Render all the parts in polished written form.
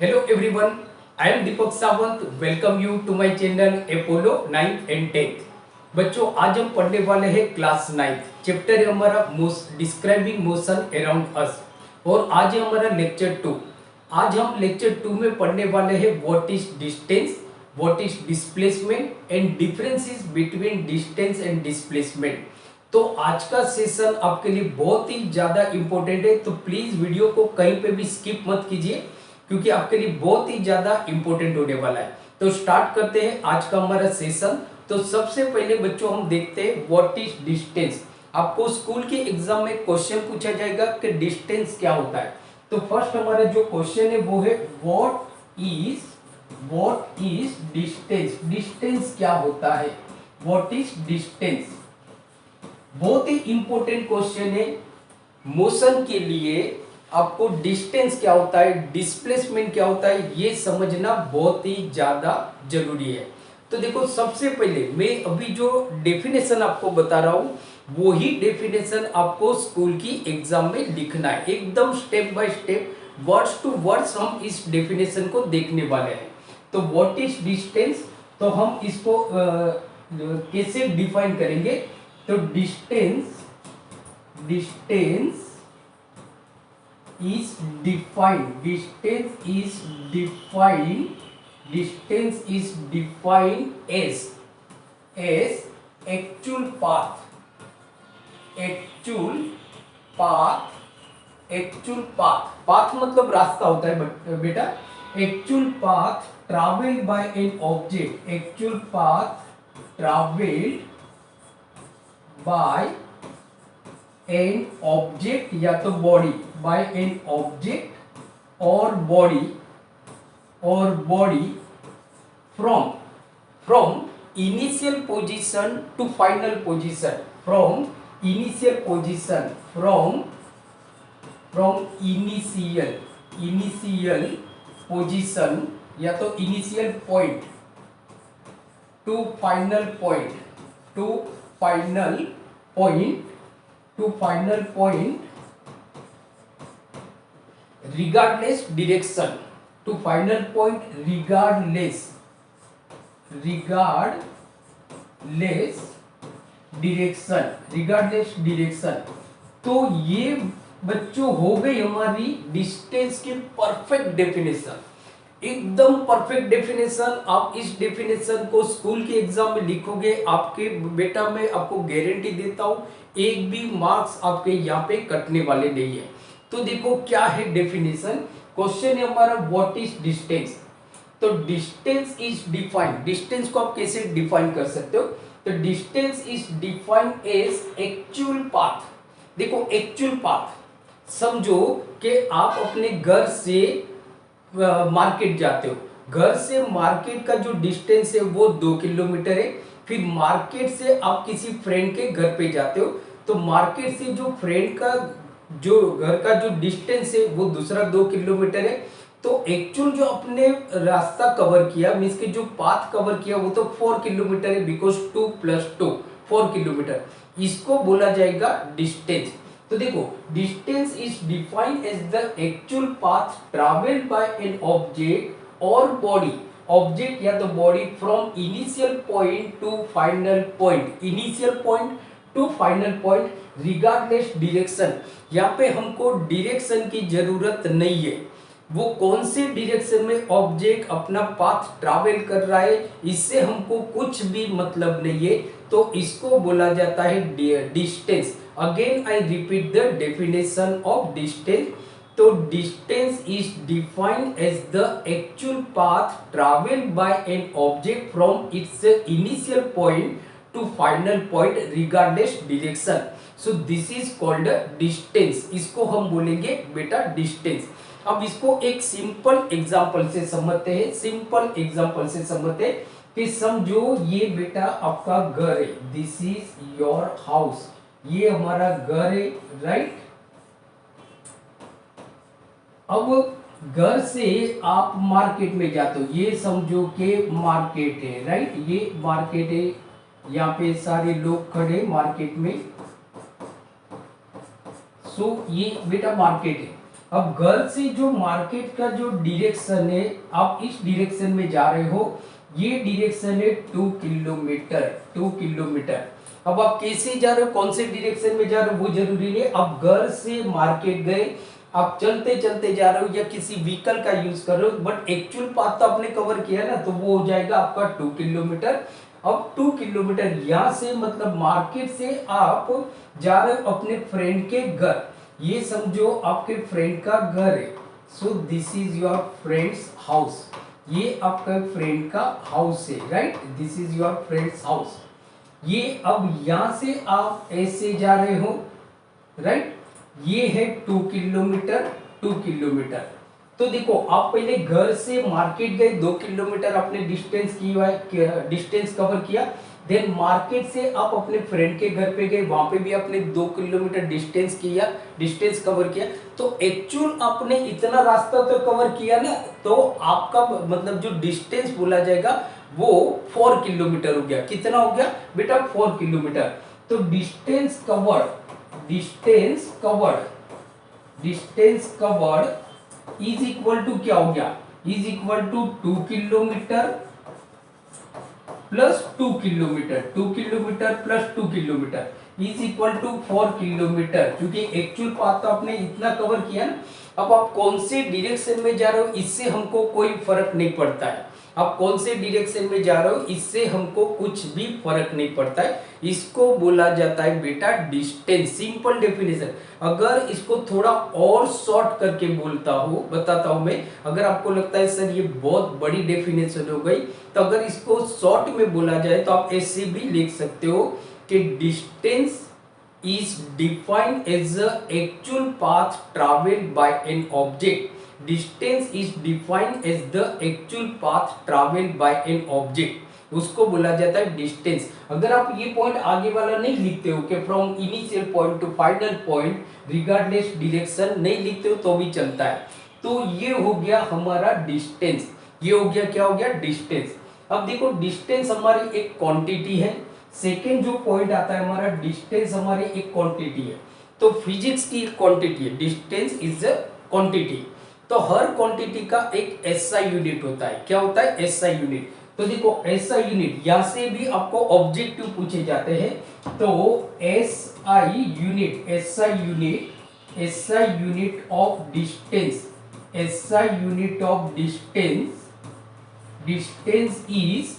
Hello everyone, I am Deepak Sawant. Welcome you to my channel Apollo 9th and 10th। बच्चों आज हम पढ़ने वाले हैं क्लास 9th। चैप्टर है हमारा डिस्क्राइबिंग मोशन अराउंड अस और आज है हमारा लेक्चर 2। आज हम लेक्चर 2 में पढ़ने वाले हैं what is distance, what is displacement and differences between distance and displacement. तो आज का सेशन आपके लिए बहुत ही ज्यादा इंपॉर्टेंट है, तो प्लीज वीडियो को कहीं पे भी स्किप मत कीजिए क्योंकि आपके लिए बहुत ही ज्यादा इंपॉर्टेंट होने वाला है। तो स्टार्ट करते हैं आज का हमारा सेशन। तो सबसे पहले बच्चों हम देखते हैं व्हाट इज डिस्टेंस। आपको स्कूल के एग्जाम में क्वेश्चन पूछा जाएगा कि डिस्टेंस क्या होता है। तो फर्स्ट हमारा जो क्वेश्चन है वो है व्हाट इज डिस्टेंस। डिस्टेंस क्या होता है, व्हाट इज डिस्टेंस। बहुत ही इंपॉर्टेंट क्वेश्चन है। मोशन के लिए आपको डिस्टेंस क्या होता है, डिस्प्लेसमेंट क्या होता है, ये समझना बहुत ही ज्यादा जरूरी है। तो देखो सबसे पहले मैं अभी जो डेफिनेशन आपको बता रहा हूं वो ही डेफिनेशन आपको स्कूल की एग्जाम में लिखना है, एकदम step by step words to words हम इस डेफिनेशन को देखने वाले हैं। तो व्हाट इज डिस्टेंस, तो हम इसको कैसे डिफाइन करेंगे। तो distance is defined, distance is defined as actual path, path मतलब रास्ता होता है बेटा। actual path traveled by an object, actual path traveled by an object या तो बॉडी, बाय एन ऑब्जेक्ट और body from initial position to final position, from initial position या तो initial point to final point regardless direction, to final point regardless direction। तो ये बच्चों हो गई हमारी डिस्टेंस की परफेक्ट डेफिनेशन, एकदम परफेक्ट डेफिनेशन। आप इस डेफिनेशन को स्कूल के एग्जाम में लिखोगे, आपके बेटा मैं आपको गारंटी देता हूं एक भी मार्क्स आपके यहाँ पे कटने वाले नहीं है। तो देखो क्या है डेफिनेशन। क्वेश्चन है हमारा व्हाट इज डिस्टेंस। तो डिस्टेंस इज डिफाइंड, डिस्टेंस को आप कैसे डिफाइन कर सकते हो। तो distance is defined as actual path. देखो एक्चुअल पाथ समझो कि आप अपने घर से मार्केट जाते हो, घर से मार्केट का जो डिस्टेंस है वो 2 किलोमीटर है। फिर मार्केट से आप किसी फ्रेंड के घर पे जाते हो, तो मार्केट से जो फ्रेंड का जो घर का जो डिस्टेंस है वो दूसरा 2 किलोमीटर है। तो एक्चुअल जो अपने रास्ता कवर किया मीन्स के जो पाथ कवर किया वो तो 4 किलोमीटर है, बिकॉज 2 + 2 4 किलोमीटर, इसको बोला जाएगा डिस्टेंस। तो देखो distance is defined as the actual path travelled by an object और बॉडी, ऑब्जेक्ट या तो body from initial point to final point, initial point to final point regardless direction. यहाँ पे हमको डायरेक्शन की जरूरत नहीं है, वो कौन से डायरेक्शन में ऑब्जेक्ट अपना पाथ ट्रैवल कर रहा है इससे हमको कुछ भी मतलब नहीं है। तो इसको बोला जाता है distance. Again I repeat the definition of distance. तो distance is defined as the actual path travelled by an object from its initial point to final point regardless direction. So this is called distance, इसको हम बोलेंगे बेटा distance. अब इसको एक simple example से समझते हैं, सिंपल एग्जांपल से समझते हैं कि समझो ये बेटा आपका घर है, दिस इज योर हाउस, ये हमारा घर है, राइट। अब घर से आप मार्केट में जाते हो, ये समझो कि मार्केट है, राइट, ये मार्केट है, यहाँ पे सारे लोग खड़े मार्केट में। सो ये बेटा मार्केट है। अब घर से जो मार्केट का जो डायरेक्शन है, आप इस डायरेक्शन में जा रहे हो, ये डायरेक्शन है 2 किलोमीटर, 2 किलोमीटर। अब आप कैसे जा रहे हो, कौन से डायरेक्शन में जा रहे हो वो जरूरी नहीं। आप घर से मार्केट गए, आप चलते चलते जा रहे हो या किसी व्हीकल का यूज कर रहे हो, बट एक्चुअल पाथ तो आपने कवर किया ना, तो वो हो जाएगा आपका 2 किलोमीटर। अब 2 किलोमीटर यहाँ से मतलब मार्केट से आप जा रहे हो अपने फ्रेंड के घर, ये समझो आपके फ्रेंड का घर है। सो this is your friends house, ये आपका फ्रेंड का हाउस है, right, this is your friends house. ये अब यहां से आप ऐसे जा रहे हो, राइट, ये है 2 किलोमीटर, 2 किलोमीटर। तो देखो आप पहले घर से मार्केट गए, 2 किलोमीटर आपने डिस्टेंस किया है, डिस्टेंस कवर किया। देन मार्केट से आप अपने फ्रेंड के घर पे गए, वहां पे भी आपने 2 किलोमीटर डिस्टेंस किया, डिस्टेंस कवर किया। तो एक्चुअल आपने इतना रास्ता तो कवर किया ना, तो आपका मतलब जो डिस्टेंस बोला जाएगा वो 4 किलोमीटर हो गया। कितना हो गया बेटा, 4 किलोमीटर। तो distance covered, distance covered, distance covered is equal to क्या हो गया, is equal to 2 kilometre plus 2 kilometre, 2 kilometre plus 2 kilometre is equal to 4 kilometre. क्योंकि एक्चुअल पाथ तो आपने इतना कवर किया ना। अब आप कौन से डायरेक्शन में जा रहे हो इससे हमको कोई फर्क नहीं पड़ता है, आप कौन से डायरेक्शन में जा रहे हो इससे हमको कुछ भी फर्क नहीं पड़ता है। इसको बोला जाता है बेटा डिस्टेंस, सिंपल डेफिनेशन। अगर इसको थोड़ा और शॉर्ट करके बताता हूं मैं, अगर आपको लगता है सर ये बहुत बड़ी डेफिनेशन हो गई, तो अगर इसको शॉर्ट में बोला जाए तो आप ऐसे भी लिख सकते हो कि distance is defined as the actual path traveled by an object. Distance is defined as the actual path traveled by an object. उसको बोला जाता है डिस्टेंस। अगर आप ये पॉइंट आगे वाला नहीं लिखते हो कि from initial point to final point regardless direction नहीं लिखते हो तो भी चलता है। तो ये हो गया हमारा डिस्टेंस, ये हो गया क्या हो गया डिस्टेंस। अब देखो डिस्टेंस हमारी एक क्वांटिटी है। सेकेंड जो पॉइंट आता है हमारा, डिस्टेंस हमारी एक क्वांटिटी है। तो फिजिक्स की एक क्वांटिटी है, डिस्टेंस इज अ क्वांटिटी। तो हर क्वांटिटी का एक एसआई यूनिट होता है। क्या होता है एसआई यूनिट। तो देखो एसआई यूनिट यहां से भी आपको ऑब्जेक्टिव पूछे जाते हैं। तो SI unit, SI unit, SI unit of distance, SI unit of distance, distance is,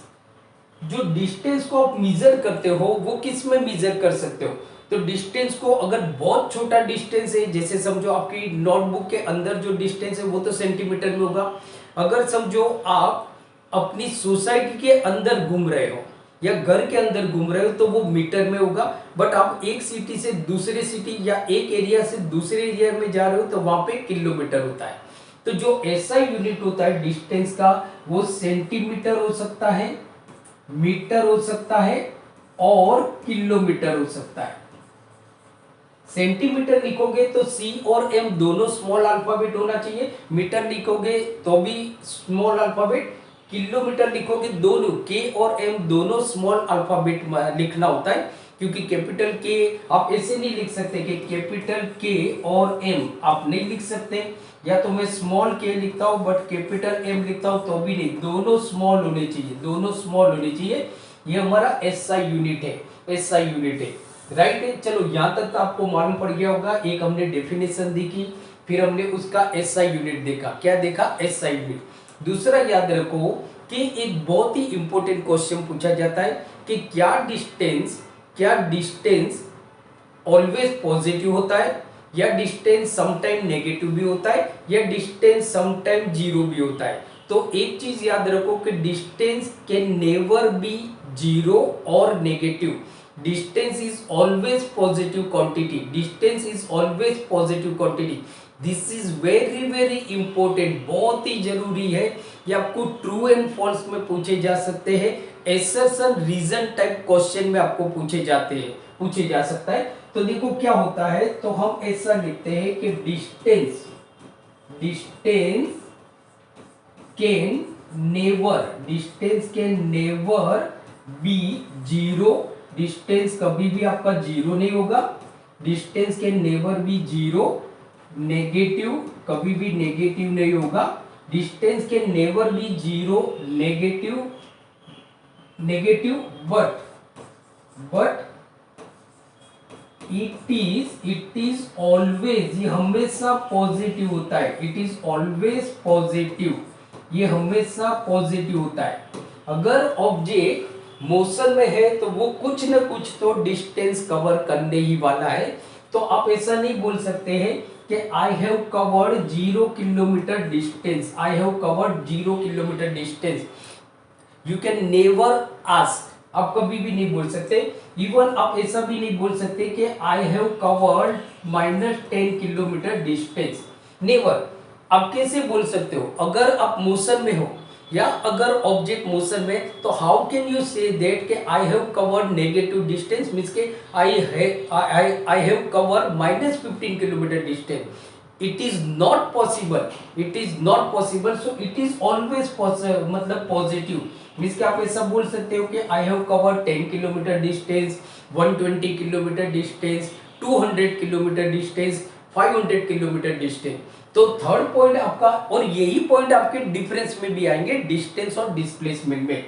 जो डिस्टेंस को आप मेजर करते हो वो किस में मेजर कर सकते हो। तो डिस्टेंस को अगर बहुत छोटा डिस्टेंस है, जैसे समझो आपकी नोटबुक के अंदर जो डिस्टेंस है वो तो सेंटीमीटर में होगा। अगर समझो आप अपनी सोसाइटी के अंदर घूम रहे हो या घर के अंदर घूम रहे हो तो वो मीटर में होगा। बट आप एक सिटी से दूसरे सिटी या एक एरिया से दूसरे एरिया में जा रहे हो तो वहां पे किलोमीटर होता है। तो जो ऐसा यूनिट होता है डिस्टेंस का वो सेंटीमीटर हो सकता है, मीटर हो सकता है और किलोमीटर हो सकता है। सेंटीमीटर लिखोगे तो सी और एम दोनों स्मॉल अल्फाबेट होना चाहिए, मीटर लिखोगे तो भी स्मॉल अल्फाबेट, किलोमीटर लिखोगे दोनों के और एम दोनों स्मॉल अल्फाबेट लिखना होता है। क्योंकि कैपिटल के आप ऐसे नहीं लिख सकते कि कैपिटल के और एम आप नहीं लिख सकते, या तो मैं स्मॉल के लिखता हूं बट कैपिटल एम लिखता हूं तो भी नहीं, दोनों स्मॉल होने चाहिए, दोनों स्मॉल होने चाहिए। ये हमारा एसआई यूनिट है, एसआई यूनिट है, राइट है। चलो यहां तक तो आपको मालूम पड़ गया होगा। एक हमने डेफिनेशन देखी, फिर हमने उसका एसआई यूनिट देखा। क्या देखा एसआई यूनिट। दूसरा याद रखो कि एक बहुत ही इंपॉर्टेंट क्वेश्चन पूछा जाता है कि क्या डिस्टेंस ऑलवेज पॉजिटिव होता है या डिस्टेंस समटाइम नेगेटिव भी होता है या डिस्टेंस समटाइम जीरो भी होता है। तो एक चीज याद रखो कि distance can never be zero और negative. Distance is always positive quantity, distance is always positive quantity. This is very very important, बहुत ही जरूरी है। ये आपको ट्रू एंड फॉल्स में पूछे जा सकते हैं, एसर्शन रीजन टाइप क्वेश्चन में आपको पूछे जा सकता है। तो देखो क्या होता है, तो हम ऐसा लिखते हैं कि distance can never be zero. Distance कभी भी आपका जीरो नहीं होगा, distance can never be zero negative, कभी भी नेगेटिव नहीं होगा, distance can never be zero negative, but it is always, ये हमेशा पॉजिटिव होता है, इट इज ऑलवेज पॉजिटिव, ये हमेशा पॉजिटिव होता है। अगर ऑब्जेक्ट मोशन में है तो वो कुछ न कुछ तो डिस्टेंस कवर करने ही वाला है। तो आप ऐसा नहीं बोल सकते हैं कि I have covered 0 kilometre distance, I have covered 0 kilometre distance, you can never ask, आप कभी भी नहीं बोल सकते। इवन आप ऐसा भी नहीं बोल सकते कि I have covered -10 kilometre distance, never. आप कैसे बोल सकते हो? अगर आप मोशन में हो या अगर ऑब्जेक्ट मोशन में, तो how can you say that कि I have covered negative distance, means के I have covered -15 kilometre distance, it is not possible, it is not possible. So it is always मतलब positive, means कि आप ऐसा बोल सकते हो कि I have covered 10 kilometre distance, 120 kilometre distance, 200 kilometre distance, 500 kilometre distance. तो थर्ड पॉइंट आपका, और यही पॉइंट आपके डिफरेंस में भी आएंगे, डिस्टेंस और डिस्प्लेसमेंट में।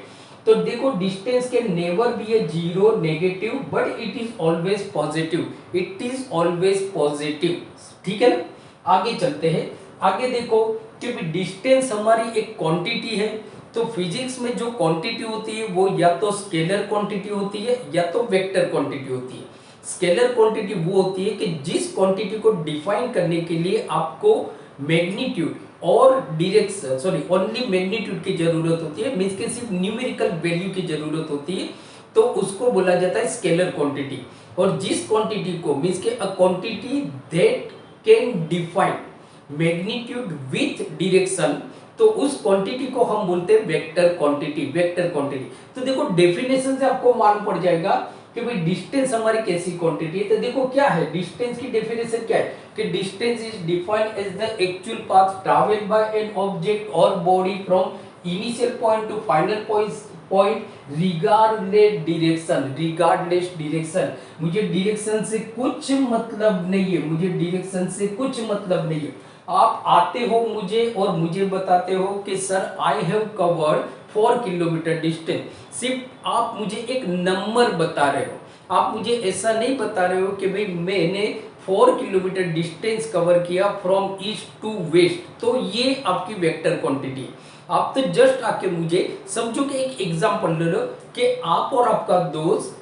तो देखो डिस्टेंस के never be A zero negative, but it is always positive, it is always positive, ठीक है ना। आगे चलते हैं, आगे देखो, क्योंकि डिस्टेंस हमारी एक क्वांटिटी है, तो फिजिक्स में जो क्वांटिटी होती है वो या तो स्केलर क्वांटिटी होती है या तो वेक्टर क्वांटिटी होती है। स्केलर क्वांटिटी वो होती है कि जिस क्वांटिटी को डिफाइन करने के लिए आपको मैग्नीट्यूड और डायरेक्शन, सॉरी ओनली मैग्नीट्यूड की जरूरत होती है, मींस के सिर्फ न्यूमेरिकल वैल्यू की जरूरत होती है, तो उसको बोला जाता है स्केलर क्वांटिटी। और जिस क्वांटिटी को, मींस के a quantity that can define magnitude with direction, तो उस क्वांटिटी को हम बोलते हैं वेक्टर क्वांटिटी, वेक्टर क्वांटिटी। तो देखो डेफिनेशन से आपको मालूम पड़ जाएगा कि भाई डिस्टेंस हमारी कैसी क्वांटिटी है। तो देखो क्या है डिस्टेंस की डेफिनेशन, क्या है कि distance is defined as the actual path travelled by an object और body from initial point to final point regardless direction, regardless direction. मुझे डायरेक्शन से कुछ मतलब नहीं है, मुझे डायरेक्शन से कुछ मतलब नहीं है। आप आते हो मुझे और मुझे बताते हो कि sir I have covered 4 kilometre distance, सिर्फ आप मुझे एक नंबर बता रहे हो, आप मुझे ऐसा नहीं बता रहे हो कि भाई मैंने 4 किलोमीटर डिस्टेंस कवर किया फ्रॉम ईस्ट टू वेस्ट, तो ये आपकी वेक्टर क्वांटिटी है। आप तो जस्ट आके मुझे समझो कि एक एग्जांपल ले लो कि आप और आपका दोस्त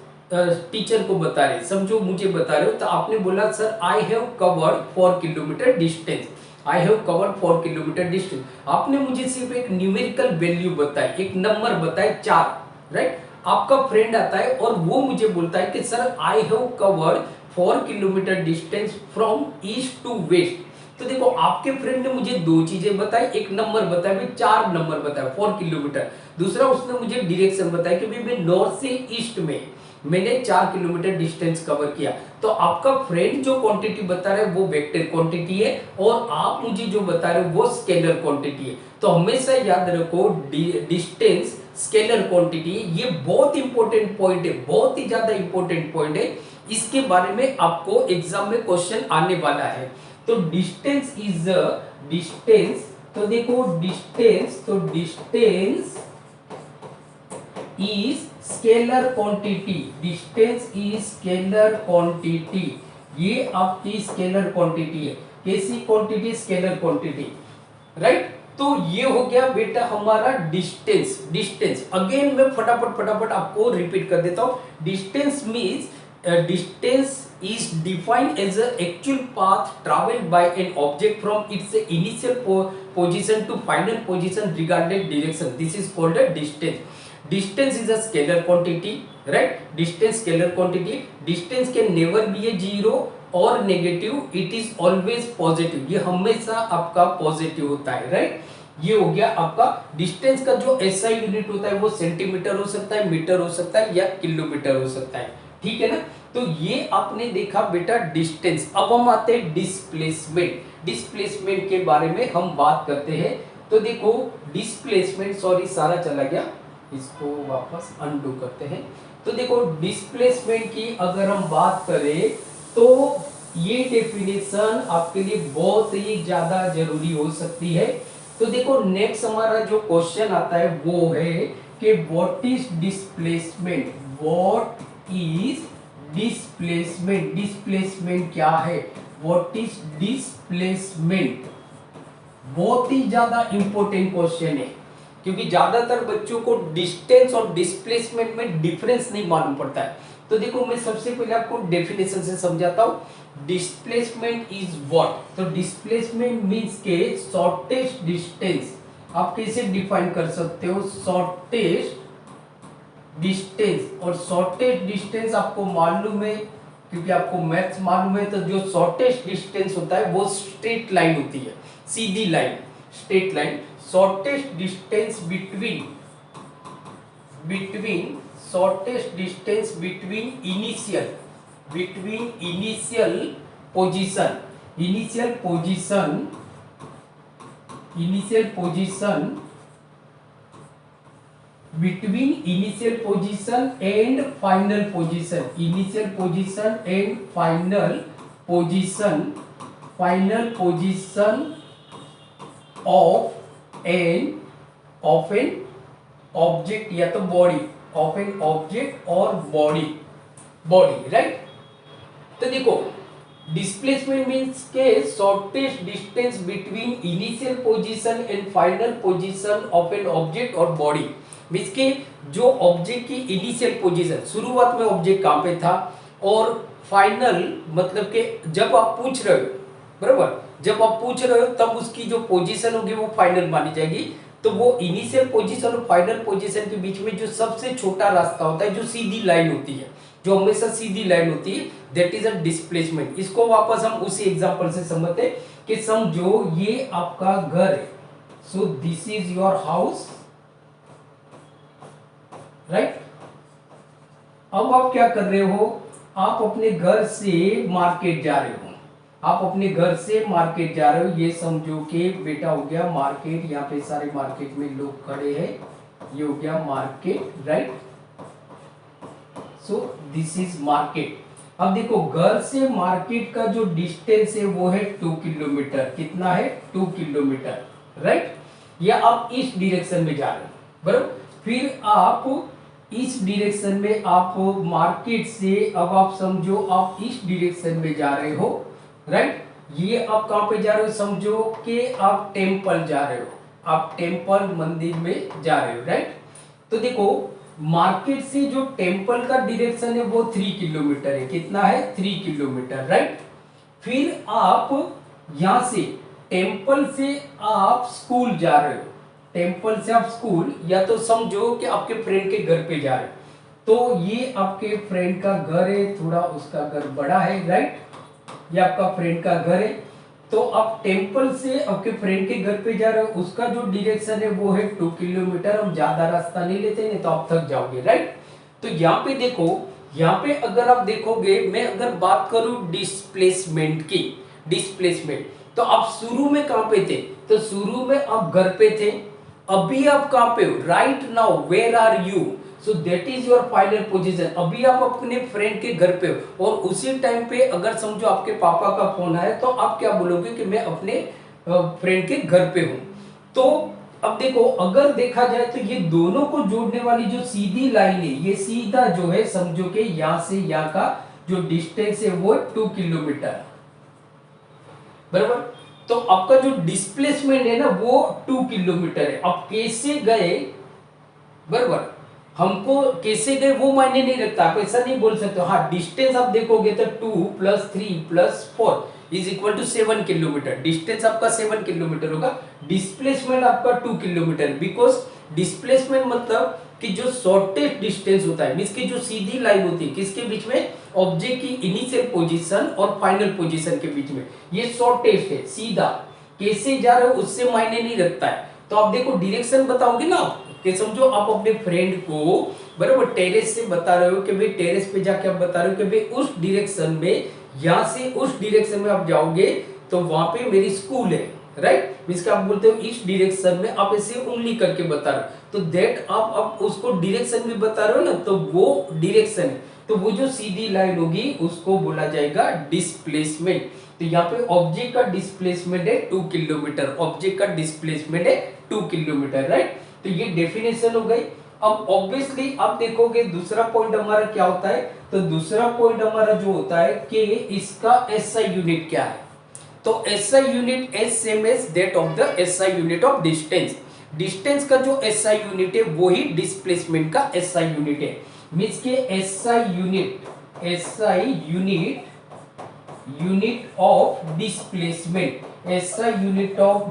टीचर को बता रहे, समझो मुझे बता रहे हो, तो आपने बोला sir I have covered 4 kilometre distance, I have covered 4 kilometre distance. आपने मुझे सिर्फ एक न्यूमेरिकल वैल्यू बताई, एक नंबर बताए 4, राइट। आपका फ्रेंड आता है और वो मुझे बोलता है कि sir I have covered 4 kilometre distance from east to west. तो देखो आपके फ्रेंड ने मुझे दो चीजें बताई, एक नंबर बताया, भाई 4 नंबर बताया 4 किलोमीटर, दूसरा उसने मुझे डायरेक्शन बताया कि भाई मैं नॉर्थ से ईस्ट में मैंने 4 किलोमीटर डिस्टेंस कवर किया। तो आपका फ्रेंड जो क्वांटिटी बता रहे हैं वो वेक्टर क्वांटिटी है और आप मुझे जो बता रहे हो वो स्केलर क्वांटिटी है। तो हमेशा याद रखो डिस्टेंस स्केलर क्वांटिटी, ये बहुत इंपॉर्टेंट पॉइंट है, बहुत ही ज्यादा इंपॉर्टेंट पॉइंट है। इसके बारे में आपको एग्जाम में क्वेश्चन आने वाला है। तो डिस्टेंस इज डिस्टेंस, तो देखो डिस्टेंस, तो distance is scalar quantity, distance is scalar quantity, ये आपकी स्केलर क्वांटिटी है। कैसी क्वांटिटी? Scalar quantity, right. तो ये हो गया बेटा हमारा डिस्टेंस। डिस्टेंस अगेन मैं फटाफट आपको रिपीट कर देता हूं। Distance means distance is defined as the actual path traveled by an object from its initial position to final position regardless direction. This is called a distance. Distance is a scalar quantity, right? Distance scalar quantity. Distance can never be a zero or negative. It is always positive. ये हमेशा आपका positive होता है, right. ये हो गया आपका distance का जो एसआई यूनिट होता है वो सेंटीमीटर हो सकता है, मीटर हो सकता है या किलोमीटर हो सकता है, ठीक है ना। तो ये आपने देखा बेटा डिस्टेंस। अब हम आते हैं डिस्प्लेसमेंट। डिस्प्लेसमेंट के बारे में हम बात करते हैं। तो देखो डिस्प्लेसमेंट, सॉरी सारा चला गया, इसको वापस अनडू करते हैं। तो देखो डिस्प्लेसमेंट की अगर हम बात करें तो ये डेफिनेशन आपके लिए बहुत ही ज्यादा जरूरी हो सकती है। तो देखो नेक्स्ट हमारा जो क्वेश्चन आता है वो है कि what is displacement, what is displacement, displacement क्या है, व्हाट इज डिस्प्लेसमेंट। बहुत ही ज्यादा इंपॉर्टेंट क्वेश्चन है, क्योंकि ज्यादातर बच्चों को डिस्टेंस और डिस्प्लेसमेंट में डिफरेंस नहीं मालूम पड़ता है। तो देखो मैं सबसे पहले आपको डेफिनेशन से समझाता हूं। डिस्प्लेसमेंट इज व्हाट, तो डिस्प्लेसमेंट मींस के शॉर्टेस्ट डिस्टेंस। आप कैसे डिफाइन कर सकते हो, शॉर्टेस्ट डिस्टेंस। और शॉर्टेस्ट डिस्टेंस आपको मालूम है, क्योंकि आपको मैथ्स मालूम है, तो जो शॉर्टेस्ट डिस्टेंस होता है वो स्ट्रेट लाइन होती है, सीधी line, straight line. Shortest distance between shortest distance between initial position between initial position and final position, initial position and final position of an object या तो body, of an object और body right. तो देखो displacement means के shortest distance between initial position and final position of N object और body. Means के जो object की इनिशियल पोजीशन, शुरुआत में ऑब्जेक्ट कहां पे था, और फाइनल मतलब के जब आप पूछ रहे हो, बराबर, जब आप पूछ रहे हो तब उसकी जो पोजीशन होगी वो फाइनल मानी जाएगी। तो वो इनिशियल पोजीशन और फाइनल पोजीशन के बीच में जो सबसे छोटा रास्ता होता है, जो सीधी लाइन होती है, जो हमेशा सीधी लाइन होती है, दैट इज अ डिस्प्लेसमेंट। इसको वापस हम उसी एग्जांपल से समझते हैं कि समझो ये आपका घर है, सो this is your house, right. अब आप क्या कर रहे हो, आप अपने घर से मार्केट जा रहे हो, आप अपने घर से मार्केट जा रहे हो। ये समझो कि बेटा हो गया मार्केट, यहाँ पे सारे मार्केट में लोग खड़े हैं, ये हो गया market, right. So this is market. अब देखो घर से मार्केट का जो डिस्टेंस है वो है 2 किलोमीटर। कितना है, 2 किलोमीटर, राइट। या आप इस डायरेक्शन में जा रहे हो, बराबर। फिर आप इस डायरेक्शन में, आप मार्केट से, अब आप समझो आप इस डायरेक्शन में जा रहे हो, राइट। ये आप कहां पे जा रहे हो, समझो कि आप टेम्पल जा रहे हो, आप टेम्पल मंदिर में जा रहे हो, राइट। तो देखो मार्केट से जो टेम्पल का डायरेक्शन है वो 3 किलोमीटर है। कितना है, 3 किलोमीटर, राइट। फिर आप यहां से टेम्पल से आप स्कूल जा रहे हो, टेम्पल से आप स्कूल, या तो समझो कि आपके फ्रेंड के घर पे जा रहे हो, तो ये आपके फ्रेंड का घर है, थोड़ा उसका घर बड़ा है, राइट। ये आपका फ्रेंड का घर है। तो आप टेम्पल से आपके फ्रेंड के घर पे जा रहे हो, उसका जो डायरेक्शन है वो है 2 किलोमीटर। हम ज्यादा रास्ता नहीं लेते, नहीं तो आप थक जाओगे, राइट। तो यहाँ पे देखो, यहाँ पे अगर आप देखोगे, मैं अगर बात करूं डिस्प्लेसमेंट की, डिस्प्लेसमेंट, तो आप शुरू में कहां पे थे, तो शुरू में आप घर पे थे। अभी आप कहां पे हो, right now where are you, so that is your final position. अभी आप अपने फ्रेंड के घर पे हो, और उसी टाइम पे अगर समझो आपके पापा का फोन आया, तो आप क्या बोलोगे कि मैं अपने फ्रेंड के घर पे हूं। तो अब देखो अगर देखा जाए तो ये दोनों को जोड़ने वाली जो सीधी लाइन है, ये सीधा जो है, समझो कि यहां से यहां का जो डिस्टेंस है वो 2 किलोमीटर, बराबर। तो आपका जो डिस्प्लेसमेंट है ना वो 2 किलोमीटर है। अब कैसे गए, बराबर, हमको कैसे गए वो मायने नहीं रखता। आप ऐसा नहीं बोल सकते, हाँ डिस्टेंस आप देखोगे तो 2 + 3 + 4 = 7 किलोमीटर। डिस्टेंस आपका 7 किलोमीटर होगा, डिस्प्लेसमेंट आपका 2 किलोमीटर। बिकॉज डिस्प्लेसमेंट मतलब कि जो शॉर्टेस्ट डिस्टेंस होता है, मींस की जो सीधी लाइन होती है किसके बीच में, ऑब्जेक्ट की इनिशियल पोजीशन और फाइनल पोजीशन के बीच में, ये शॉर्टेस्ट है, सीधा। कैसे जा रहे हो उससे मायने नहीं रखता है। तो आप देखो डायरेक्शन बताओगे ना आप, कि समझो आप अपने फ्रेंड को, बराबर, टेरेस से बता रहे हो कि भाई टेरेस पे जाके आप बता रहे हो कि भाई उस डायरेक्शन में, यहां से उस डायरेक्शन में आप जाओगे तो वहां पे मेरी स्कूल है, राइट। इसका आप बोलते हो इस डायरेक्शन में, आप ऐसे उंगली करके बता रहे हो, तो दैट आप उसको डायरेक्शन भी बता रहे हो ना, तो वो डायरेक्शन है। तो वो जो सीधी लाइन होगी उसको बोला जाएगा डिस्प्लेसमेंट। तो यहाँ पे ऑब्जेक्ट का डिस्प्लेसमेंट है 2 किलोमीटर, ऑब्जेक्ट का डिस्प्लेसमेंट है 2 किलोमीटर, राइट। तो ये डेफिनेशन हो गई। अब ऑब्वियसली आप देखोगे दूसरा पॉइंट हमारा क्या होता है, तो दूसरा पॉइंट हमारा जो होता है कि इसका एसआई यूनिट क्या है। तो SI unit as same as that of the SI unit of distance. Distance का जो एसआई यूनिट है वो ही डिस्प्लेसमेंट का एसआई यूनिट है। मींस के SI unit of displacement, SI unit of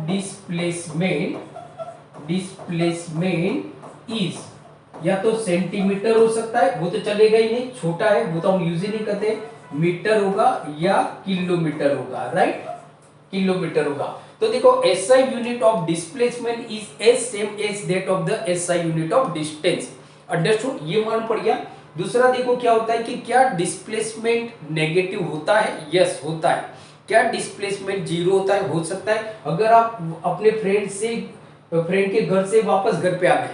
displacement is, या तो सेंटीमीटर हो सकता है, वो तो चलेगा ही नहीं, छोटा है वो तो हम यूज ही नहीं करते, मीटर होगा या किलोमीटर होगा, राइट, किलोमीटर होगा। तो देखो SI unit of displacement is as same as that of the SI unit of distance. Understood, ये मान पड़ गया। दूसरा देखो क्या होता है कि क्या डिस्प्लेसमेंट नेगेटिव होता है, यस होता है। क्या डिस्प्लेसमेंट जीरो होता है, हो सकता है। अगर आप अपने फ्रेंड के घर से वापस घर पे आ गए,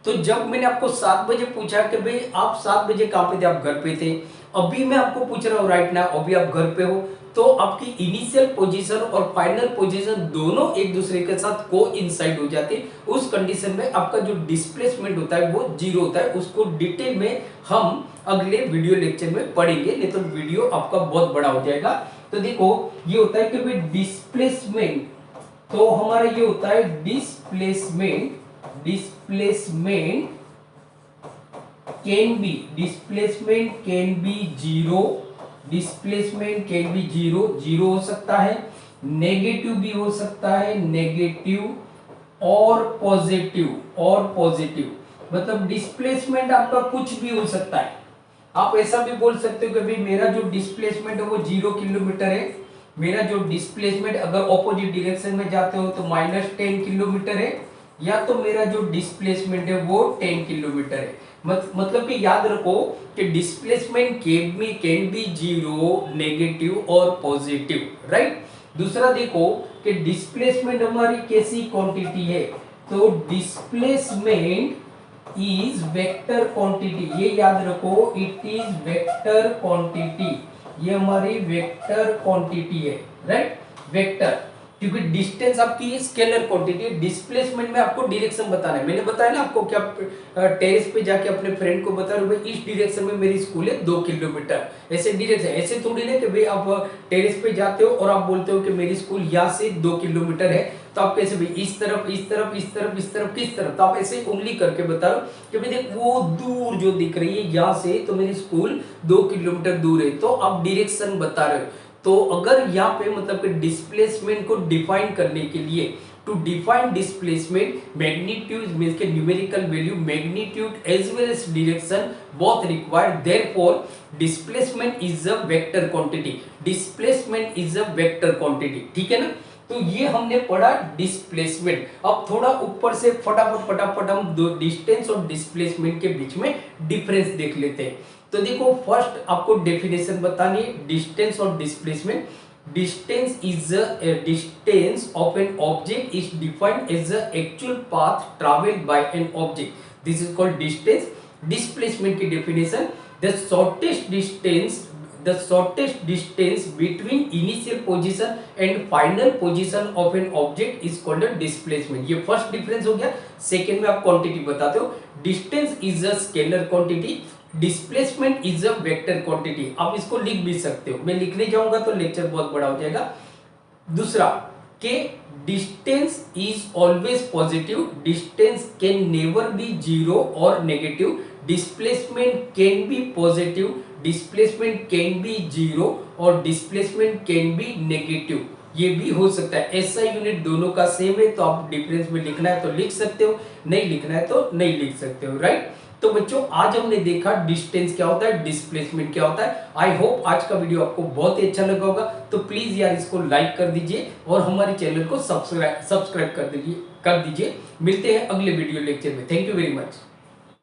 तो जब मैंने आपको 7 बजे पूछा कि भाई आप 7 बजे कहां पे थे, आप घर पे थे, अभी मैं आपको पूछ रहा हूं राइट नाउ अभी आप घर पे हो, तो आपकी इनिशियल पोजीशन और फाइनल पोजीशन दोनों एक दूसरे के साथ कोइंसाइड हो जाती है। उस कंडीशन में आपका जो डिस्प्लेसमेंट होता है वो जीरो होता है। उसको डिटेल में हम अगले वीडियो लेक्चर में पढ़ेंगे, नहीं तो वीडियो आपका बहुत बड़ा हो जाएगा। तो देखो ये होता है कि भाई डिस्प्लेसमेंट, तो हमारा ये होता है displacement can be zero, displacement can be zero, zero हो सकता है, नेगेटिव भी हो सकता है, नेगेटिव और पॉजिटिव, मतलब डिस्प्लेसमेंट आपका कुछ भी हो सकता है। आप ऐसा भी बोल सकते हो कि भाई मेरा जो डिस्प्लेसमेंट है वो 0 किलोमीटर है, मेरा जो डिस्प्लेसमेंट अगर ऑपोजिट डायरेक्शन में जाते हो तो -10 किलोमीटर है, या तो मेरा जो डिस्प्लेसमेंट है वो 10 किलोमीटर है। मतलब कि याद रखो कि displacement can be zero, negative और पॉजिटिव, राइट। दूसरा देखो कि डिस्प्लेसमेंट हमारी कैसी क्वांटिटी है, तो डिस्प्लेसमेंट इज वेक्टर क्वांटिटी, ये याद रखो, इट इज वेक्टर क्वांटिटी, ये हमारी वेक्टर क्वांटिटी है, राइट, वेक्टर, क्योंकि डिस्टेंस आपकी स्केलर क्वांटिटी है। डिस्प्लेसमेंट में आपको डायरेक्शन बताना है, मैंने बताया ना आपको, क्या टेरेस पे जाके अपने फ्रेंड को बता रहे हो भाई इस डायरेक्शन में मेरी स्कूल है 2 किलोमीटर, ऐसे डायरेक्शन, ऐसे थोड़ी ना कि भाई आप टेरेस पे जाते हो और आप बोलते हो कि मेरी स्कूल यहाँ से 2 किलोमीटर है, तो आप कैसे भाई इस तरफ इस तरफ इस तरफ इस तरफ किस तरफ, तो आप ऐसे उंगली करके बता रहे हो कि भाई देख वो दूर जो दिख रही है यहाँ से तो मेरी स्कूल 2 किलोमीटर दूर है, तो आप डायरेक्शन बता रहे हो। तो अगर यहाँ पे मतलब कि डिस्प्लेसमेंट को डिफाइन करने के लिए, to define displacement, magnitude means के numerical value, magnitude as well as direction both required, therefore displacement is a vector quantity, displacement is a vector quantity, ठीक है ना। तो ये हमने पढ़ा डिस्प्लेसमेंट। अब थोड़ा ऊपर से फटाफट हम दो डिस्टेंस और डिस्प्लेसमेंट के बीच में डिफरेंस देख लेते हैं। तो देखो फर्स्ट आपको डेफिनेशन बतानी है डिस्टेंस और displacement. Distance is a distance of an object is defined as the actual path traveled by an object, this is called distance. Displacement की definition, the shortest distance between initial position and final position of an object is called a displacement। ये first difference हो गया। Second में आप quantity बताते हो, distance is a scalar quantity, displacement is a vector quantity. आप इसको लिख भी सकते हो, मैं लिखने जाऊंगा तो लेक्चर बहुत बड़ा हो जाएगा। दूसरा के distance is always positive, distance can never be zero और negative, displacement can be positive, displacement can be zero और डिस्प्लेसमेंट कैन बी नेगेटिव, ये भी हो सकता है। एसआई यूनिट दोनों का सेम है, तो आप डिफरेंस में लिखना है तो लिख सकते हो, नहीं लिखना है तो नहीं लिख सकते हो, राइट। तो बच्चों आज हमने देखा डिस्टेंस क्या होता है, डिस्प्लेसमेंट क्या होता है। आई होप आज का वीडियो आपको बहुत ही अच्छा लगा होगा, तो प्लीज यार इसको लाइक कर दीजिए और हमारे चैनल को सब्सक्राइब कर दीजिए। मिलते हैं अगले वीडियो लेक्चर में। Thank you very much.